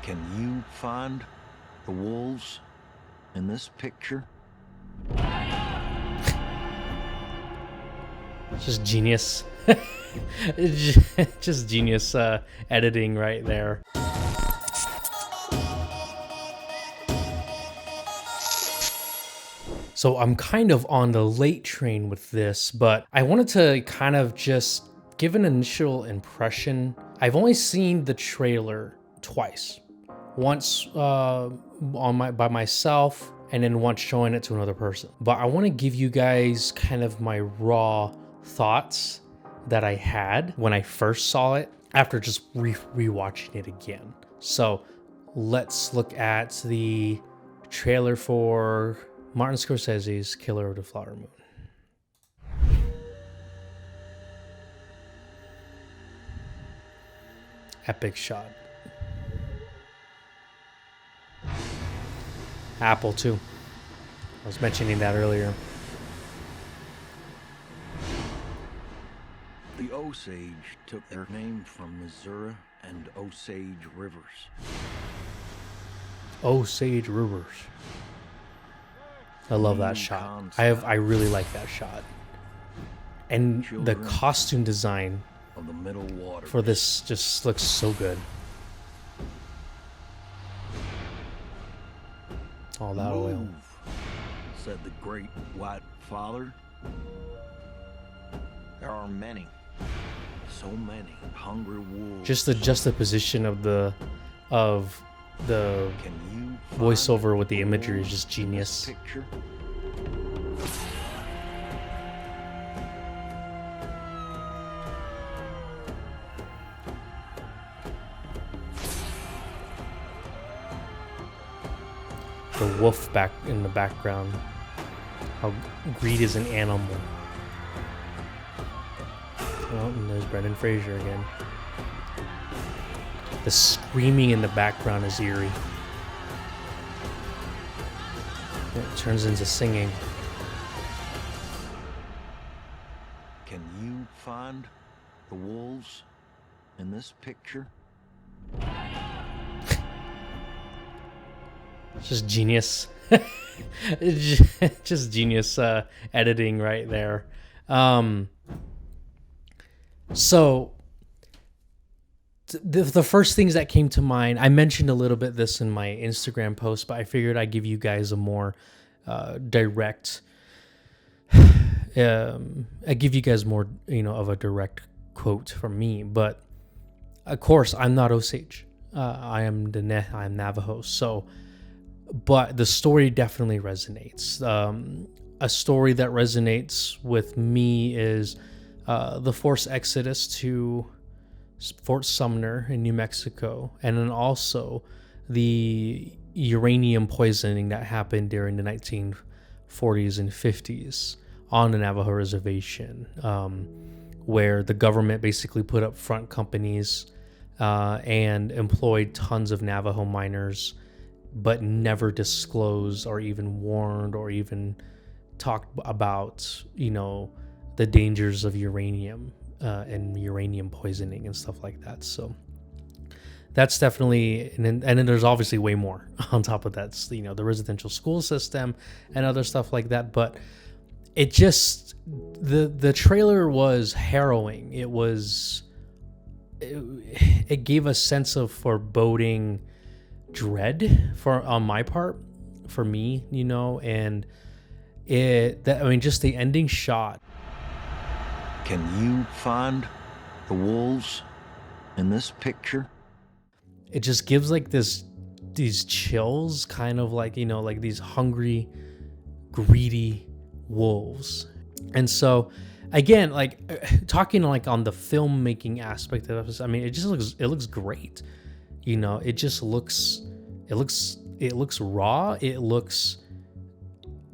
Can you find the wolves in this picture? Just genius. Just genius editing right there. So I'm kind of on the late train with this, but I wanted to kind of just give an initial impression. I've only seen the trailer twice. Once by myself, and then once showing it to another person. But I want to give you guys kind of my raw thoughts that I had when I first saw it after just rewatching it again. So let's look at the trailer for Martin Scorsese's Killer of the Flower Moon. Epic shot. Apple too. I was mentioning that earlier. The Osage took their name from Missouri and Osage rivers. Osage Rivers. I love that shot. I really like that shot. And the costume design of the middle water for this just looks so good. All that oil. Said the great white father. There are many, so many hungry wolves. Just the juxtaposition of the voiceover with the imagery is just genius. Picture? The wolf back in the background. How greed is an animal. Oh, and there's Brendan Fraser again. The screaming in the background is eerie. It turns into singing. Can you find the wolves in this picture? Just genius. Just genius editing right there. So the first things that came to mind, I mentioned a little bit this in my Instagram post, but I figured I'd give you guys a more direct, I give you guys more, of a direct quote from me. But of course, I'm not Osage. I'm Navajo. So, but the story definitely resonates. A story that resonates with me is the forced exodus to Fort Sumner in New Mexico, and then also the uranium poisoning that happened during the 1940s and 50s on the Navajo reservation, where the government basically put up front companies and employed tons of Navajo miners, but never disclosed or even warned or even talked about, the dangers of uranium and uranium poisoning and stuff like that. So that's definitely, and then there's obviously way more on top of that, the residential school system and other stuff like that. But it just, the trailer was harrowing. It gave a sense of foreboding dread on my part, for me, and just the ending shot. Can you find the wolves in this picture? It just gives like these chills, kind of like, like these hungry, greedy wolves. And so again, like talking like on the filmmaking aspect of it, it looks great. It just looks raw.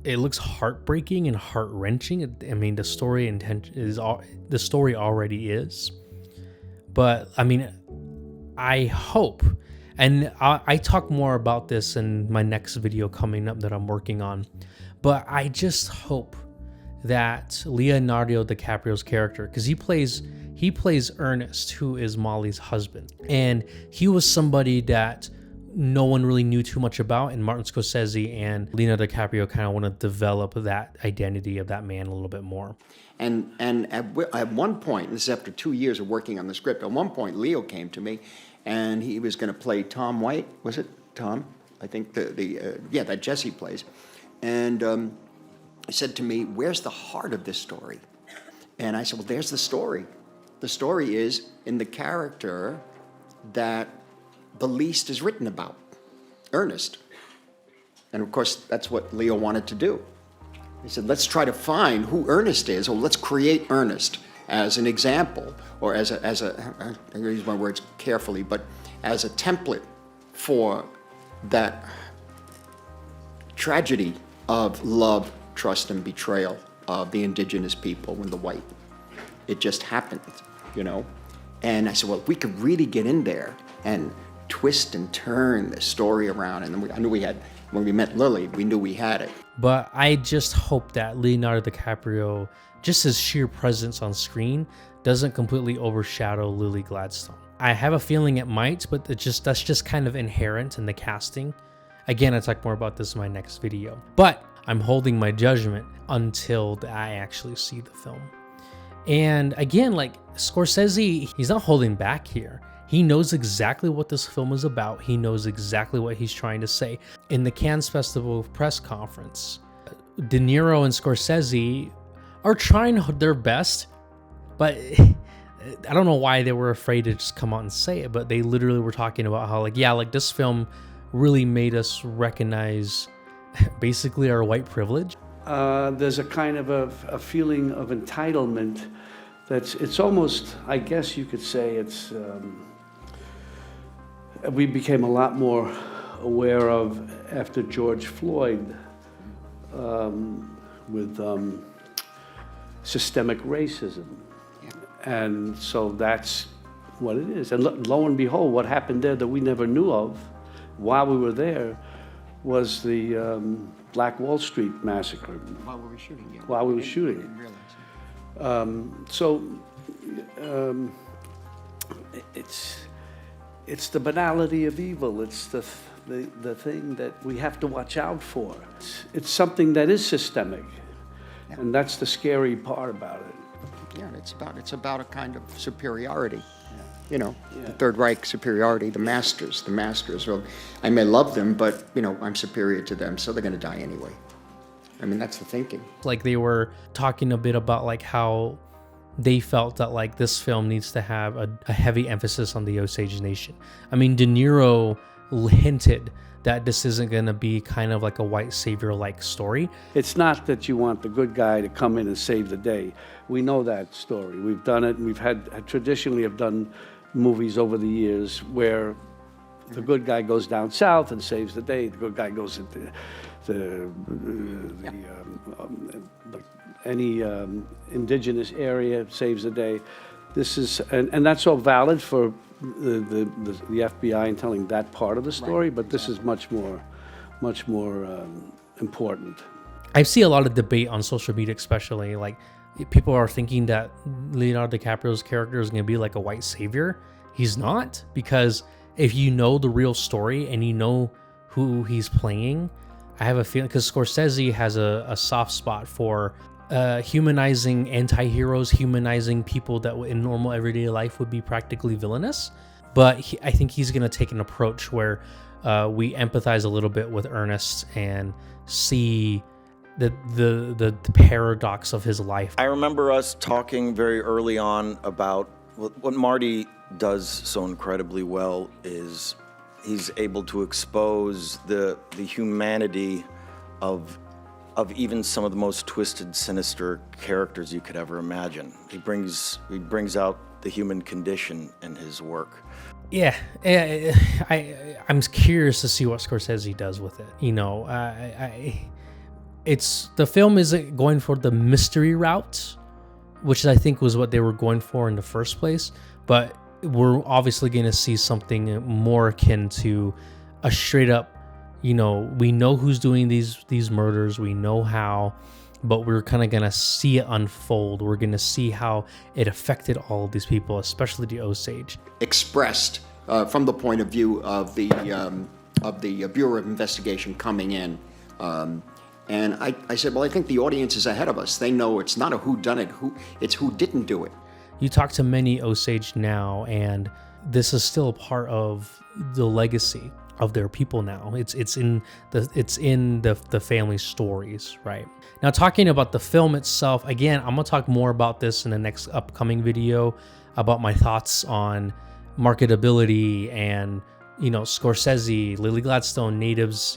It looks heartbreaking and heart-wrenching. The story already is. But I hope, and I talk more about this in my next video coming up that I'm working on, but I just hope that Leonardo DiCaprio's character, because he plays Ernest, who is Molly's husband, and he was somebody that no one really knew too much about, and Martin Scorsese and Leonardo DiCaprio kind of want to develop that identity of that man a little bit more. And at one point, this is after 2 years of working on the script, at one point Leo came to me, and he was going to play Tom White. Was it Tom? I think that Jesse plays. And he said to me, "Where's the heart of this story?" And I said, "Well, there's the story. The story is in the character that the least is written about, Ernest." And of course, that's what Leo wanted to do. He said, "Let's try to find who Ernest is, or let's create Ernest as an example, or as a I'm going to use my words carefully, but as a template for that tragedy of love, trust, and betrayal of the indigenous people when the white. It just happened, you know?" And I said, well, if we could really get in there and twist and turn the story around, and then I knew we had, when we met Lily, we knew we had it. But I just hope that Leonardo DiCaprio, just his sheer presence on screen, doesn't completely overshadow Lily Gladstone. I have a feeling it might, but that's just kind of inherent in the casting. Again, I'll talk more about this in my next video. But I'm holding my judgment until I actually see the film. And again, like Scorsese, he's not holding back here. He knows exactly what this film is about. He knows exactly what he's trying to say. In the Cannes Festival press conference, De Niro and Scorsese are trying their best, but I don't know why they were afraid to just come out and say it, but they literally were talking about how, like, yeah, like this film really made us recognize basically our white privilege. There's a kind of a feeling of entitlement it's almost, I guess you could say it's, we became a lot more aware of after George Floyd with systemic racism. Yeah. And so that's what it is. And lo and behold, what happened there that we never knew of while we were there was the Black Wall Street massacre. While we were shooting, yeah. While we were shooting. I didn't realize it. It's the banality of evil. It's the thing that we have to watch out for. It's something that is systemic, yeah. And that's the scary part about it. Yeah, it's about a kind of superiority. Yeah. You know, yeah. The Third Reich superiority, the masters. Well, I may love them, but, you know, I'm superior to them, so they're going to die anyway. I mean, that's the thinking. Like they were talking a bit about like how they felt that like this film needs to have a heavy emphasis on the Osage Nation. I mean, De Niro hinted that this isn't going to be kind of like a white savior-like story. It's not that you want the good guy to come in and save the day. We know that story. We've done it. We've traditionally have done movies over the years where the good guy goes down south and saves the day. The good guy goes into any indigenous area, saves the day. This is, and that's all valid for the FBI in telling that part of the story, right, but this is much more important. I see a lot of debate on social media, especially like people are thinking that Leonardo DiCaprio's character is going to be like a white savior. He's not, because if you know the real story and you know who he's playing, I have a feeling, because Scorsese has a soft spot for humanizing anti-heroes, humanizing people that in normal everyday life would be practically villainous. But I think he's going to take an approach where we empathize a little bit with Ernest and see the paradox of his life. I remember us talking very early on about what Marty does so incredibly well is he's able to expose the humanity of even some of the most twisted, sinister characters you could ever imagine. He brings out the human condition in his work. Yeah, I'm curious to see what Scorsese does with it. You know, the film isn't going for the mystery route, which I think was what they were going for in the first place, but we're obviously going to see something more akin to a straight up, you know, we know who's doing these murders, we know how, but we're kind of going to see it unfold. We're going to see how it affected all of these people, especially the Osage. Expressed from the point of view of the Bureau of Investigation coming in. And I said, well, I think the audience is ahead of us. They know it's not a whodunit, it's who didn't do it. You talk to many Osage now, and this is still a part of the legacy of their people now. It's in the family stories, right? Now, talking about the film itself, again, I'm gonna talk more about this in the next upcoming video about my thoughts on marketability and, Scorsese, Lily Gladstone, natives,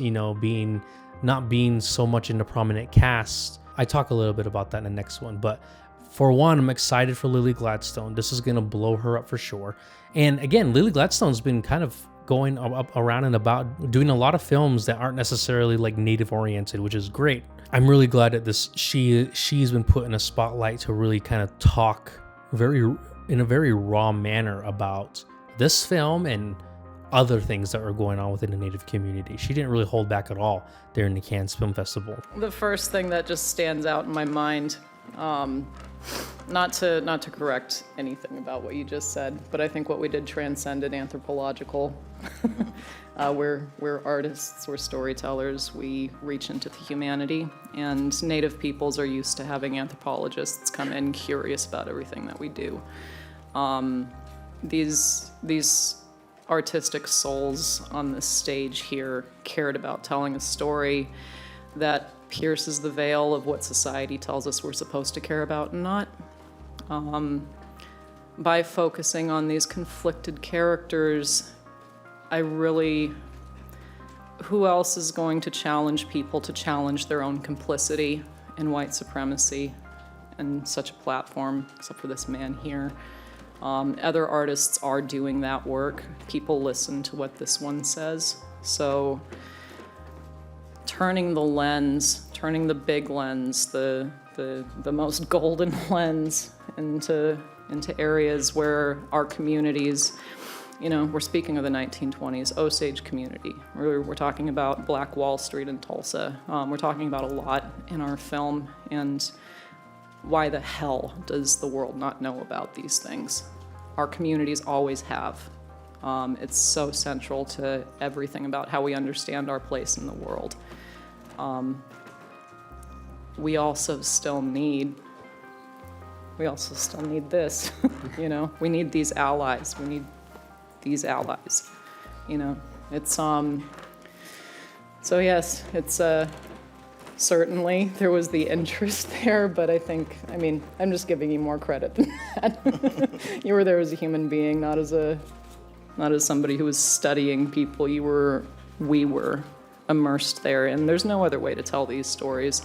not being so much in the prominent cast. I talk a little bit about that in the next one, but for one, I'm excited for Lily Gladstone. This is gonna blow her up for sure. And again, Lily Gladstone's been kind of going up around and about doing a lot of films that aren't necessarily like native oriented, which is great. I'm really glad that she's been put in a spotlight to really kind of talk in a very raw manner about this film and other things that are going on within the Native community. She didn't really hold back at all during the Cannes Film Festival. The first thing that just stands out in my mind, not to correct anything about what you just said, but I think what we did transcended anthropological. We're artists, we're storytellers, we reach into the humanity, and Native peoples are used to having anthropologists come in curious about everything that we do. These artistic souls on this stage here cared about telling a story that pierces the veil of what society tells us we're supposed to care about and not. By focusing on these conflicted characters, who else is going to challenge people to challenge their own complicity in white supremacy and such a platform, except for this man here? Other artists are doing that work. People listen to what this one says. So turning the big lens, the most golden lens into areas where our communities, we're speaking of the 1920s, Osage community. We're talking about Black Wall Street in Tulsa. We're talking about a lot in our film, and why the hell does the world not know about these things? Our communities always have. It's so central to everything about how we understand our place in the world. We also still need this, we need these allies. It's, so yes, it's, certainly there was the interest there, but I'm just giving you more credit than that. You were there as a human being, not as somebody who was studying people. We were immersed there, and there's no other way to tell these stories.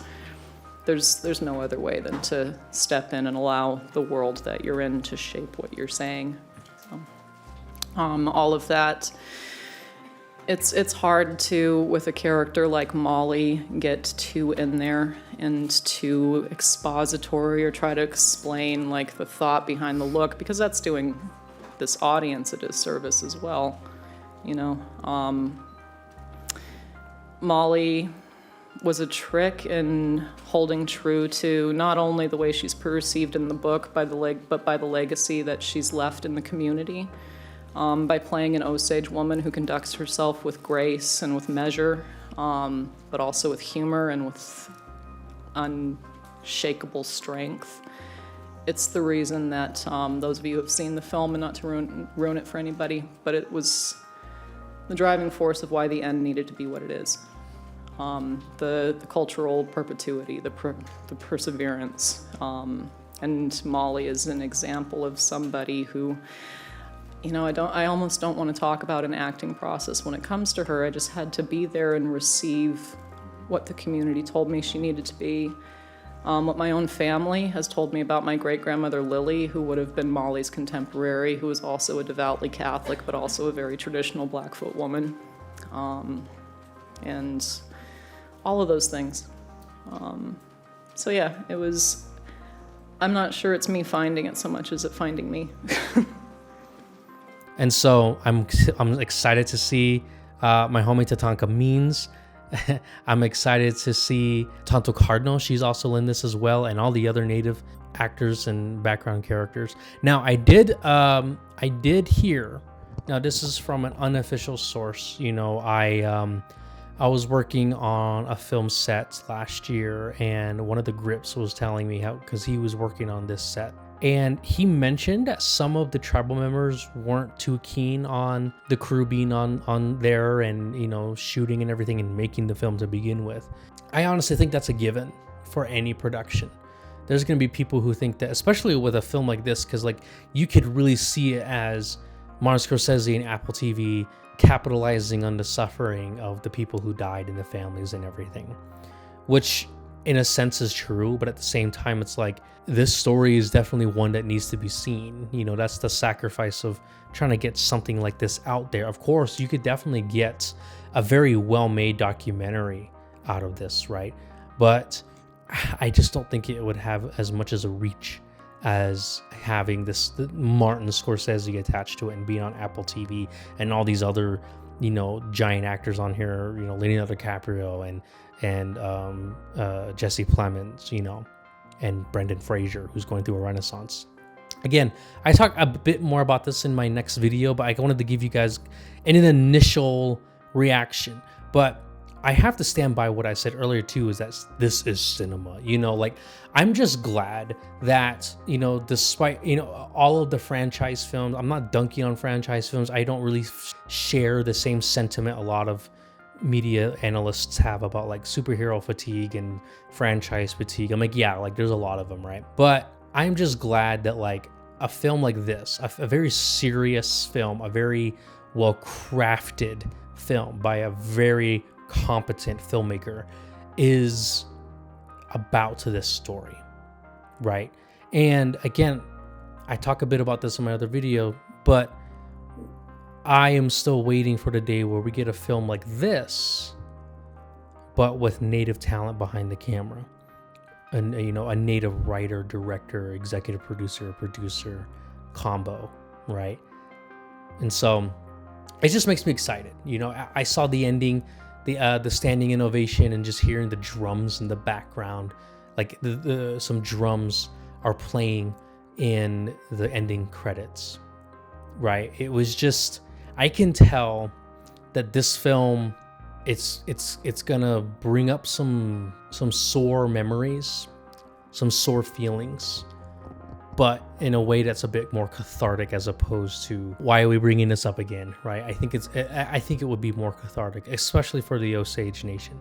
There's no other way than to step in and allow the world that you're in to shape what you're saying. So, all of that. It's hard to, with a character like Molly, get too in there and too expository or try to explain like the thought behind the look, because that's doing this audience a disservice as well. Molly was a trick in holding true to not only the way she's perceived in the book but by the legacy that she's left in the community. By playing an Osage woman who conducts herself with grace and with measure, but also with humor and with unshakable strength. It's the reason that those of you who have seen the film, and not to ruin it for anybody, but it was the driving force of why the end needed to be what it is. The cultural perpetuity, the perseverance. And Molly is an example of somebody who, I almost don't want to talk about an acting process when it comes to her. I just had to be there and receive what the community told me she needed to be. What my own family has told me about my great-grandmother Lily, who would have been Molly's contemporary, who was also a devoutly Catholic, but also a very traditional Blackfoot woman. And all of those things. So yeah, it was, I'm not sure it's me finding it so much as it finding me. And so I'm excited to see my homie Tatanka Means. I'm excited to see Tonto Cardinal. She's also in this as well, and all the other Native actors and background characters. Now, I did hear Now, this is from an unofficial source. You know, I was working on a film set last year, and one of the grips was telling me how, because he was working on this set, and he mentioned that some of the tribal members weren't too keen on the crew being on there and, you know, shooting and everything and making the film to begin with. I honestly think that's a given for any production. There's going to be people who think that, especially with a film like this, because like you could really see it as Martin Scorsese and Apple TV capitalizing on the suffering of the people who died and the families and everything, which in a sense is true, but at the same time it's like this story is definitely one that needs to be seen. You know, that's the sacrifice of trying to get something like this out there. Of course, you could definitely get a very well-made documentary out of this, right? But I just don't think it would have as much as a reach as having this Martin Scorsese attached to it and being on Apple TV and all these other, you know, giant actors on here, you know, Leonardo DiCaprio and Jesse Plemons, you know, and Brendan Fraser, who's going through a renaissance. Again, I talk a bit more about this in my next video, but I wanted to give you guys an initial reaction. But I have to stand by what I said earlier too, is that this is cinema. You know, like I'm just glad that, you know, despite, you know, all of the franchise films, I'm not dunking on franchise films. I don't really share the same sentiment a lot of media analysts have about like superhero fatigue and franchise fatigue. I'm like, yeah, like there's a lot of them, right? But I'm just glad that like a film like this, a very serious film, a very well-crafted film by a very competent filmmaker is about to this story, right? And again, I talk a bit about this in my other video, but I am still waiting for the day where we get a film like this, but with native talent behind the camera, and you know, a native writer, director, executive producer combo, right? And so it just makes me excited. You know, I saw the ending, the standing ovation, and just hearing the drums in the background, like some drums are playing in the ending credits, right? It was just, I can tell that this film, it's gonna bring up some sore memories, some sore feelings, but in a way that's a bit more cathartic, as opposed to why are we bringing this up again, right? I think it would be more cathartic, especially for the Osage Nation.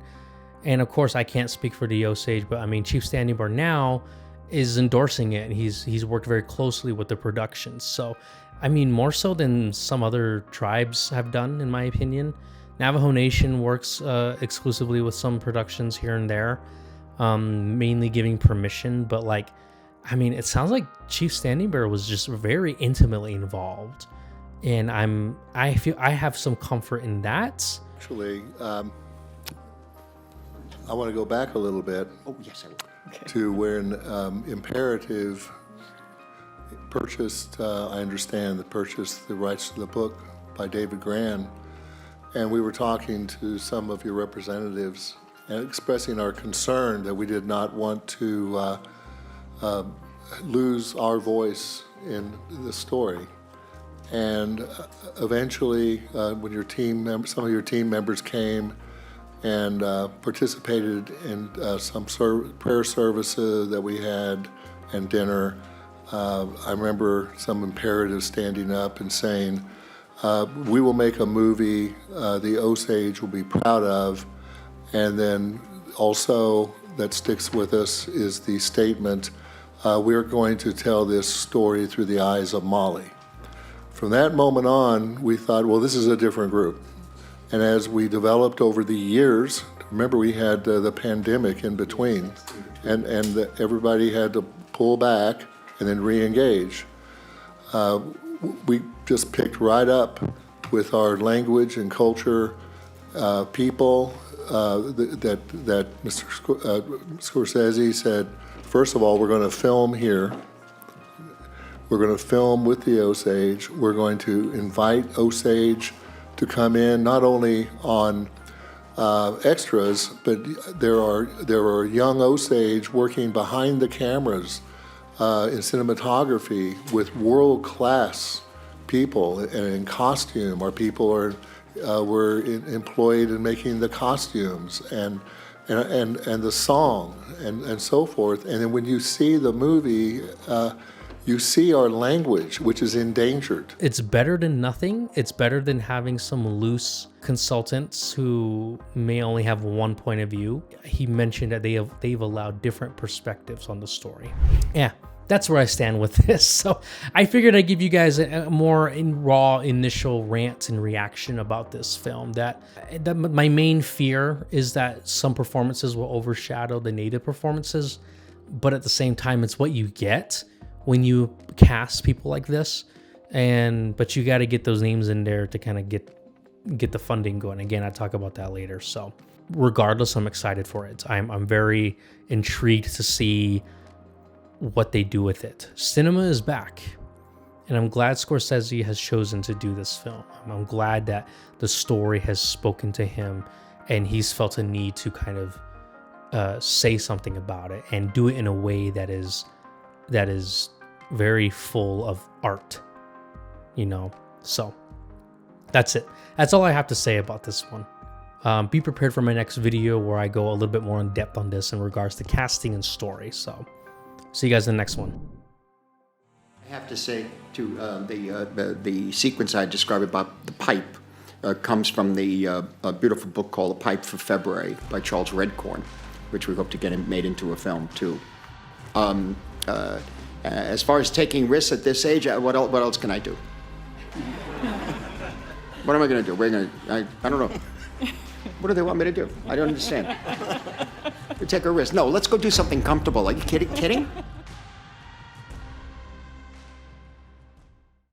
And of course, I can't speak for the Osage, but I mean, Chief Standing Bar now is endorsing it, and he's worked very closely with the production. So, I mean, more so than some other tribes have done, in my opinion. Navajo Nation works exclusively with some productions here and there, mainly giving permission, but like, I mean, it sounds like Chief Standing Bear was just very intimately involved, and I feel I have some comfort in that. Actually, I want to go back a little bit. Oh, yes, I will. Okay. To when Imperative purchased, I understand, purchased the rights to the book by David Gran, and we were talking to some of your representatives and expressing our concern that we did not want to lose our voice in the story. And eventually, when your some of your team members came and participated in some prayer services that we had and dinner, I remember some imperatives standing up and saying, we will make a movie the Osage will be proud of. And then also that sticks with us is the statement, we're going to tell this story through the eyes of Molly. From that moment on, we thought, well, this is a different group. And as we developed over the years, remember we had the pandemic in between, and everybody had to pull back and then re-engage. We just picked right up with our language and culture, people, that Mr. Scorsese said, first of all, we're going to film here. We're going to film with the Osage. We're going to invite Osage to come in, not only on extras, but there are young Osage working behind the cameras in cinematography with world-class people in costume, or people were employed in making the costumes and the song and so forth. And then when you see the movie, you see our language, which is endangered. It's better than nothing. It's better than having some loose consultants who may only have one point of view. He mentioned that they've allowed different perspectives on the story. Yeah, that's where I stand with this. So I figured I'd give you guys a more raw initial rant and reaction about this film. That my main fear is that some performances will overshadow the native performances, but at the same time, it's what you get when you cast people like this. But you got to get those names in there to kind of get the funding going. Again, I'll talk about that later. So regardless, I'm excited for it. I'm very intrigued to see what they do with it. Cinema is back, and I'm glad Scorsese has chosen to do this film. I'm glad that the story has spoken to him, and he's felt a need to kind of say something about it and do it in a way that is very full of art, So that's it. That's all I have to say about this one. Be prepared for my next video where I go a little bit more in depth on this in regards to casting and story. So see you guys in the next one. I have to say, too, the sequence I described about the pipe comes from the beautiful book called A Pipe for February by Charles Redcorn, which we hope to get made into a film, too. As far as taking risks at this age, what else can I do? What am I going to do? I don't know. What do they want me to do? I don't understand. We take a risk. No, let's go do something comfortable. Are you kidding?